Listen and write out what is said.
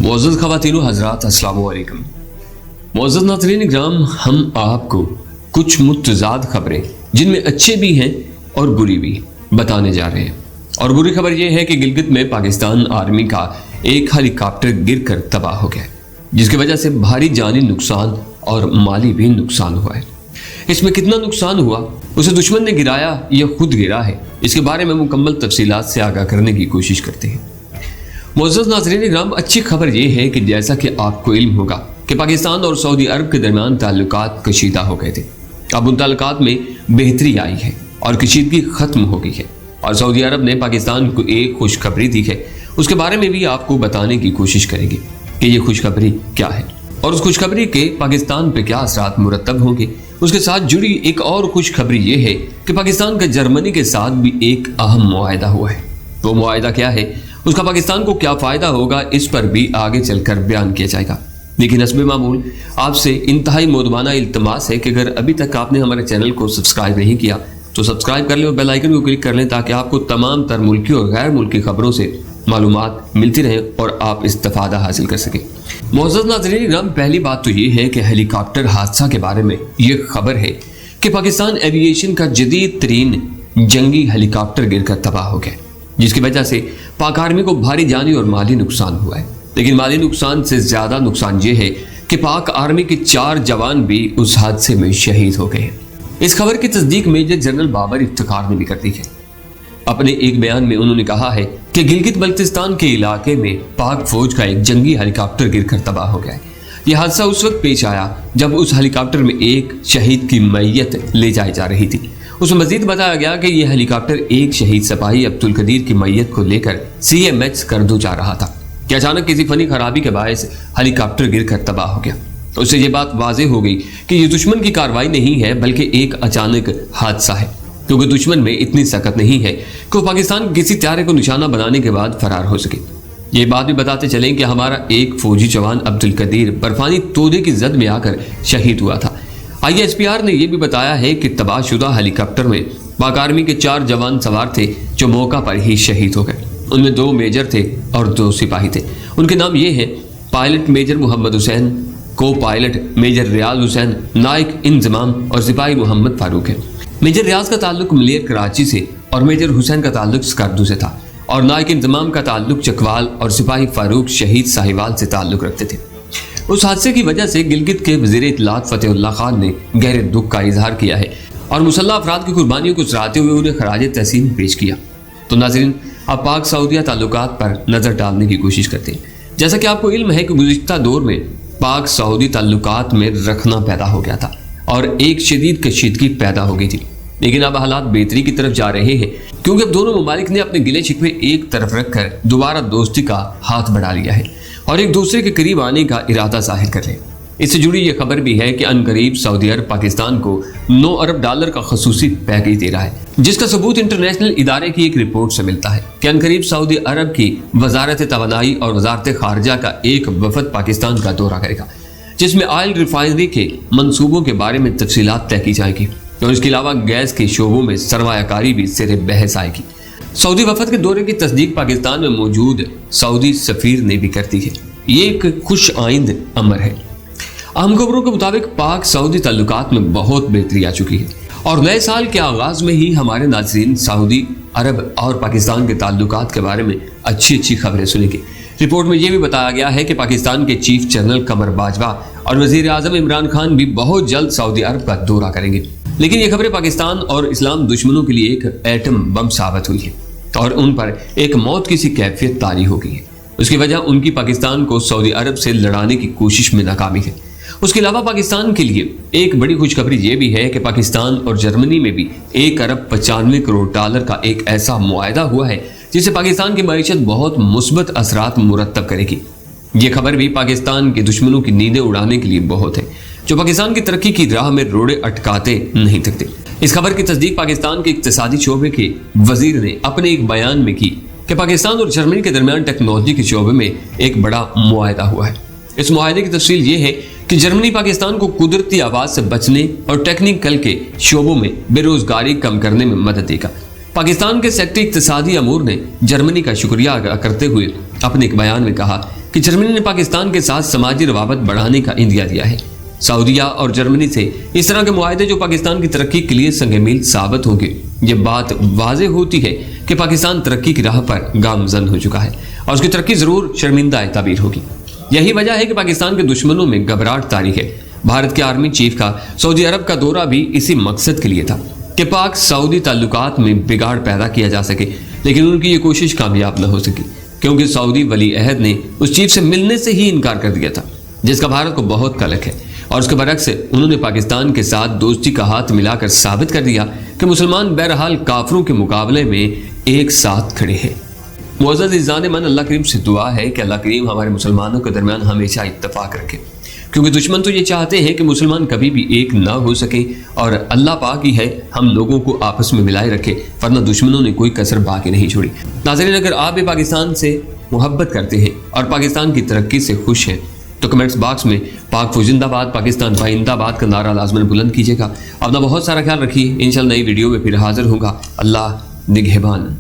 मुअज़्ज़ज़ ख़वातीन व हज़रात, अस्सलामु अलैकुम। मुअज़्ज़ज़ नाज़रीन इकराम, हम आपको कुछ मुतज़ाद खबरें जिनमें अच्छे भी हैं और बुरी भी बताने जा रहे हैं। और बुरी खबर यह है कि गिलगित में पाकिस्तान आर्मी का एक हेलीकॉप्टर गिरकर तबाह हो गया, जिसकी वजह से भारी जानी नुकसान और माली भी नुकसान हुआ है। इसमें कितना नुकसान हुआ, उसे दुश्मन ने गिराया या खुद गिरा है, इसके बारे में मुकम्मल तफसीलात से आगाह करने की कोशिश करते हैं। मुअज़्ज़ज़ नाज़रीन इकराम, अच्छी खबर यह है कि जैसा कि आपको इल्म होगा कि पाकिस्तान और सऊदी अरब के दरमियान ताल्लुकात कशीदा हो गए थे। अब उन ताल्लुकात में बेहतरी आई है और कशीदगी खत्म हो गई है और सऊदी अरब ने पाकिस्तान को एक खुशखबरी दी है। उसके बारे में भी आपको बताने की कोशिश करेंगे कि ये खुशखबरी क्या है और उस खुशखबरी के पाकिस्तान पे क्या असरात मुरतब होंगे। उसके साथ जुड़ी एक और खुशखबरी ये है कि पाकिस्तान का जर्मनी के साथ भी एक अहम मुआहदा हुआ है। वो मुआहदा क्या है, उसका पाकिस्तान को क्या फ़ायदा होगा, इस पर भी आगे चलकर बयान किया जाएगा। लेकिन हस्बे मामूल आपसे इंतहाई मोदमाना इल्तमास है कि अगर अभी तक आपने हमारे चैनल को सब्सक्राइब नहीं किया तो सब्सक्राइब कर लें और बेल आइकन को क्लिक कर लें, ताकि आपको तमाम तर मुल्की और गैर मुल्की खबरों से मालूमात मिलती रहे और आप इस्तिफादा हासिल कर सकें। मुअज़्ज़ज़ नाज़रीन इकराम, पहली बात तो ये है कि हेलीकॉप्टर हादसा के बारे में ये खबर है कि पाकिस्तान एविएशन का जदीद तरीन जंगी हेलीकॉप्टर गिरकर तबाह हो गया, जिसकी वजह से पाक आर्मी को भारी जानी और माली नुकसान हुआ है। लेकिन माली नुकसान से ज़्यादा नुकसान ये है कि पाक आर्मी के 4 जवान भी उस हादसे में शहीद हो गए हैं। इस खबर की तस्दीक मेजर जनरल बाबर इफ्तिखार ने भी कर दी है। अपने एक बयान में उन्होंने कहा है कि गिलगित बल्तिस्तान के इलाके में पाक फौज का एक जंगी हेलीकॉप्टर गिरकर तबाह हो गया है। यह हादसा उस वक्त पेश आया जब उस हेलीकॉप्टर में एक शहीद की मैयत ले जाई जा रही थी। उसमें मजीद बताया गया कि यह हेलीकॉप्टर एक शहीद सिपाही अब्दुल कदीर की मैयत को लेकर CMH करदू जा रहा था कि अचानक किसी फनी खराबी के बायस हेलीकॉप्टर गिरकर तबाह हो गया। तो उससे ये बात वाज़ेह हो गई कि ये दुश्मन की कार्रवाई नहीं है, बल्कि एक अचानक हादसा है, क्योंकि दुश्मन में इतनी सकत नहीं है कि वो पाकिस्तान किसी त्यारे को निशाना बनाने के बाद फरार हो सके। ये बात भी बताते चलें कि हमारा एक फौजी जवान अब्दुल कदीर बर्फानी तोदे की जद में आकर शहीद हुआ था। ISPR ने यह भी बताया है कि तबाहशुदा हेलीकॉप्टर में पाक आर्मी के 4 जवान सवार थे जो मौका पर ही शहीद हो गए। उनमें 2 मेजर थे और 2 सिपाही थे। उनके नाम ये हैं: पायलट मेजर मोहम्मद हुसैन, को पायलट मेजर रियाज हुसैन, नायक इंजमाम और सिपाही मोहम्मद फारूक है। मेजर रियाज का ताल्लुक मलेर कराची से और मेजर हुसैन का ताल्लुक स्कर्दू से था और नायक इंजमाम का ताल्लुक चकवाल और सिपाही फारूक शहीद साहिवाल से ताल्लुक रखते थे। उस हादसे की वजह से गिलगित के वज़ीर इत्तलात फतेहुल्लाह खान ने गहरे दुख का इजहार किया है और मुसल्लह अफराद की कुर्बानियों को सराहते हुए उन्हें खराज तहसीन पेश किया। तो नाज़रीन, अब पाक सऊदिया ताल्लुकात पर नज़र डालने की कोशिश करते हैं। जैसा कि आपको इल्म है कि गुज़िश्ता दौर में पाक सऊदी ताल्लुकात में रखना पैदा हो गया था और एक शदीद कशीदगी पैदा हो गई थी। लेकिन अब हालात बेहतरी की तरफ जा रहे हैं, क्योंकि अब दोनों ममालिक ने अपने गिले शिकवे एक तरफ रखकर दोबारा दोस्ती का हाथ बढ़ा लिया है और एक दूसरे के करीब आने का इरादा जाहिर कर रहे हैं। इससे जुड़ी यह खबर भी है कि अनकरीब सऊदी अरब पाकिस्तान को $9 अरब का खसूसी पैकेज दे रहा है, जिसका सबूत इंटरनेशनल इदारे की एक रिपोर्ट से मिलता है कि अनकरीब सऊदी अरब की वजारत तवानाई और वजारत खारजा का एक वफद पाकिस्तान का दौरा करेगा, जिसमें ऑयल रिफाइनरी के मंसूबों के बारे में तफसीलात तय की जाएगी और इसके अलावा गैस के शोबों में सरमायाकारी भी सिरे बहस आएगी। सऊदी वफद के दौरे की तस्दीक पाकिस्तान में मौजूद सऊदी सफीर ने भी कर दी है। ये एक खुश आइंद अमर है। अहम खबरों के मुताबिक पाक सऊदी ताल्लुकात में बहुत बेहतरी आ चुकी है और नए साल के आगाज में ही हमारे नाज़रीन सऊदी अरब और पाकिस्तान के ताल्लुकात के बारे में अच्छी खबरें सुनेंगे। रिपोर्ट में यह भी बताया गया है कि पाकिस्तान के चीफ जनरल कमर बाजवा और वजीर आजम इमरान खान भी बहुत जल्द सऊदी अरब का दौरा करेंगे। लेकिन ये खबरें पाकिस्तान और इस्लाम दुश्मनों के लिए एक एटम बम साबित हुई है और उन पर एक मौत की सी कैफियत तारी हो गई है। उसकी वजह उनकी पाकिस्तान को सऊदी अरब से लड़ाने की कोशिश में नाकामी है। उसके अलावा पाकिस्तान के लिए एक बड़ी खुशखबरी ये भी है कि पाकिस्तान और जर्मनी में भी $1 अरब 95 करोड़ का एक ऐसा मुआहदा हुआ है जिससे पाकिस्तान की मईशत बहुत मुस्बत असरात मुरतब करेगी। ये खबर भी पाकिस्तान के दुश्मनों की नींदें उड़ाने के लिए बहुत है, जो पाकिस्तान की तरक्की की राह में रोड़े अटकाते नहीं थकते। इस खबर की तस्दीक पाकिस्तान के इक्तिसादी शोबे के वजीर ने अपने एक बयान में की कि पाकिस्तान और जर्मनी के दरमियान टेक्नोलॉजी के शोबे में एक बड़ा मुआहदा हुआ है। इस मुआहदे की तफसील ये है कि जर्मनी पाकिस्तान को कुदरती आवाज से बचने और टेक्निकल के शोबों में बेरोजगारी कम करने में मदद देगा। पाकिस्तान के सेक्रेटरी इक्तिसादी अमूर ने जर्मनी का शुक्रिया अदा करते हुए अपने एक बयान में कहा کہ جرمنی نے پاکستان کے ساتھ سماجی روابط بڑھانے کا عندیہ دیا ہے۔ سعودیہ اور جرمنی سے اس طرح کے معاہدے جو پاکستان کی ترقی کے لیے سنگ میل ثابت ہوں گے۔ یہ بات واضح ہوتی ہے کہ پاکستان ترقی کی راہ پر گامزن ہو چکا ہے اور اس کی ترقی ضرور شرمندہ تعبیر ہوگی۔ یہی وجہ ہے کہ پاکستان کے دشمنوں میں گھبراہٹ طاری ہے۔ بھارت کے آرمی چیف کا سعودی عرب کا دورہ بھی اسی مقصد کے لیے تھا کہ پاک سعودی تعلقات میں بگاڑ پیدا کیا جا سکے، لیکن ان کی یہ کوشش کامیاب نہ ہو سکی کیونکہ سعودی ولی عہد نے اس چیف سے ملنے سے ہی انکار کر دیا تھا جس کا بھارت کو بہت قلق ہے، اور اس کے برعکس انہوں نے پاکستان کے ساتھ دوستی کا ہاتھ ملا کر ثابت کر دیا کہ مسلمان بہرحال کافروں کے مقابلے میں ایک ساتھ کھڑے ہیں۔ معزز عزیزان من، اللہ کریم سے دعا ہے کہ اللہ کریم ہمارے مسلمانوں کے درمیان ہمیشہ اتفاق رکھے، کیونکہ دشمن تو یہ چاہتے ہیں کہ مسلمان کبھی بھی ایک نہ ہو سکے، اور اللہ پاک ہی ہے ہم لوگوں کو آپس میں ملائے رکھے، ورنہ دشمنوں نے کوئی کسر باقی نہیں چھوڑی۔ ناظرین، اگر آپ بھی پاکستان سے محبت کرتے ہیں اور پاکستان کی ترقی سے خوش ہیں تو کمنٹس باکس میں پاک فوج زندہ باد، پاکستان پائندہ باد کا نعرہ لازماً بلند کیجیے گا۔ اپنا بہت سارا خیال رکھیے، انشاءاللہ نئی ویڈیو میں پھر حاضر ہوں گا۔ اللہ نگہبان۔